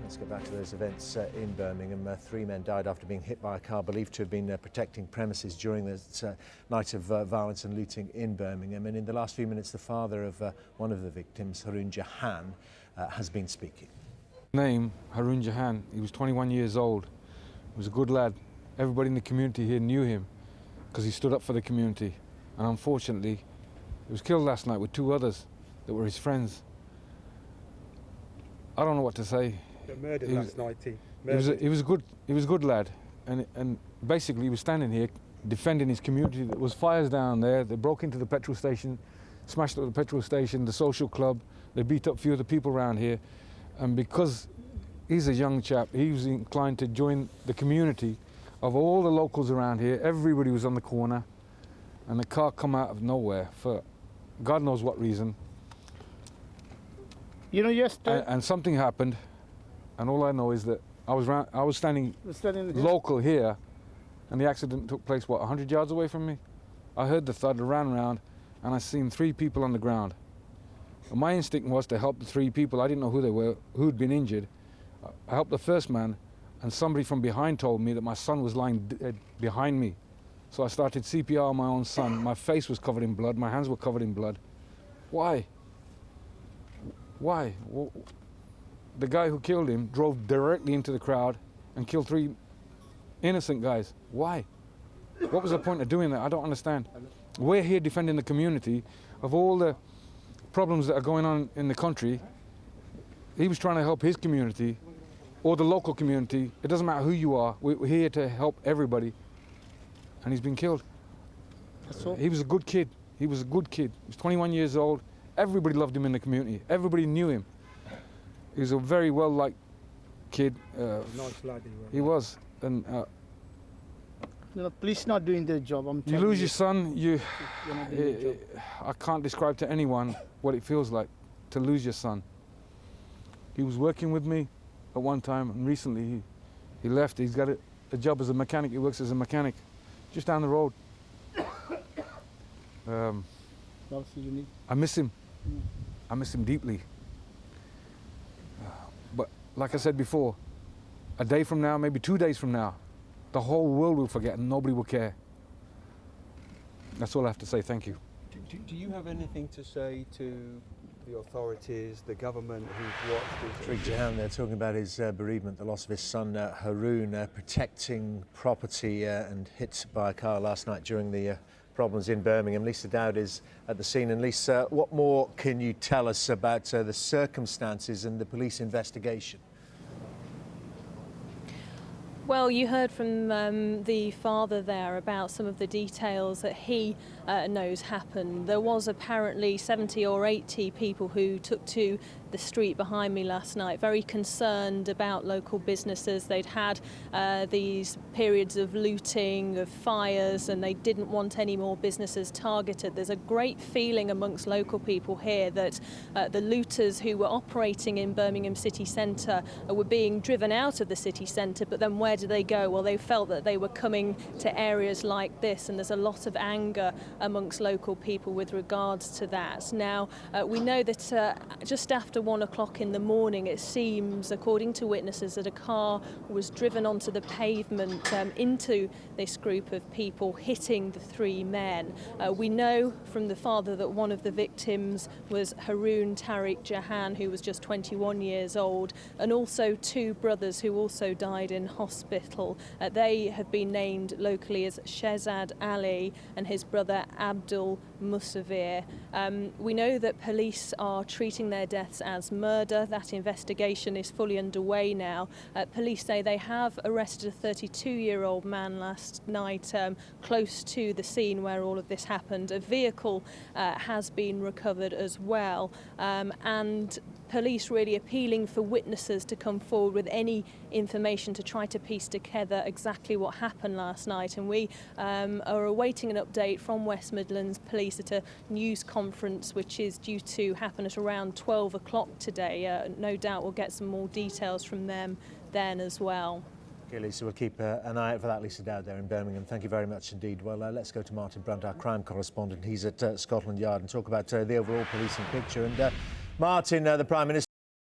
let's get back to those events in Birmingham. 3 men died after being hit by a car believed to have been protecting premises during this night of violence and looting in Birmingham. And in the last few minutes, the father of one of the victims, Tariq Jahan, has been speaking. Name, Tariq Jahan. He was 21 years old. He was a good lad. Everybody in the community here knew him because he stood up for the community. And unfortunately, he was killed last night with 2 others that were his friends. I don't know what to say. Murdered last night. He was a good lad, and basically he was standing here defending his community. There was fires down there. They broke into the petrol station, smashed up the petrol station, the social club. They beat up a few of the people around here, and because he's a young chap, he was inclined to join the community of all the locals around here. Everybody was on the corner, and the car come out of nowhere for God knows what reason. You know, yesterday... And something happened, and all I know is that I was standing local here, and the accident took place, what, 100 yards away from me? I heard the thud, ran around, and I seen 3 people on the ground. And my instinct was to help the 3 people. I didn't know who they were, who'd been injured. I helped the first man, and somebody from behind told me that my son was lying dead behind me. So I started CPR on my own son. My face was covered in blood, my hands were covered in blood. Why? Why? Well, the guy who killed him drove directly into the crowd and killed 3 innocent guys. Why? What was the point of doing that? I don't understand. We're here defending the community of all the problems that are going on in the country. He was trying to help his community or the local community. It doesn't matter who you are. We're here to help everybody. And he's been killed. He was a good kid. He was a good kid. He was 21 years old. Everybody loved him in the community. Everybody knew him. He was a very well-liked kid. Nice lad he was. And you know, police not doing their job. You lose your son. I can't describe to anyone what it feels like to lose your son. He was working with me at one time, and recently he left. He's got a job as a mechanic. He works as a mechanic just down the road. I miss him. I miss him deeply. But like I said before, a day from now, maybe 2 days from now, the whole world will forget and nobody will care. That's all I have to say. Thank you. Do you have anything to say to the authorities, the government who've watched Tariq Jahan, they're talking about his bereavement, the loss of his son, Haroon, protecting property and hit by a car last night during the problems in Birmingham. Lisa Dowd is at the scene. And Lisa, what more can you tell us about the circumstances and the police investigation? Well, you heard from the father there about some of the details that he knows happened. There was apparently 70 or 80 people who took to the street behind me last night, very concerned about local businesses. They'd had these periods of looting, of fires, and they didn't want any more businesses targeted. There's a great feeling amongst local people here that the looters who were operating in Birmingham city centre were being driven out of the city centre, but then where did they go? Well, they felt that they were coming to areas like this, and there's a lot of anger amongst local people with regards to that. Now, we know that just after 1 o'clock in the morning, it seems, according to witnesses, that a car was driven onto the pavement into this group of people, hitting the 3 men. We know from the father that one of the victims was Haroon Tariq Jahan, who was just 21 years old, and also 2 brothers who also died in hospital. They have been named locally as Shehzad Ali and his brother Abdul Musavir. We know that police are treating their deaths as murder. That investigation is fully underway now. Police say they have arrested a 32-year-old man last night close to the scene where all of this happened. A vehicle has been recovered as well, and police really appealing for witnesses to come forward with any information to try to piece together exactly what happened last night. And we are awaiting an update from West Midlands Police at a news conference which is due to happen at around 12 o'clock today. No doubt we'll get some more details from them then as well. Okay, Lisa, we'll keep an eye out for that. Lisa Dowd there in Birmingham. Thank you very much indeed. Well, let's go to Martin Brunt, our crime correspondent. He's at Scotland Yard, and talk about the overall policing picture. And Martin, the Prime Minister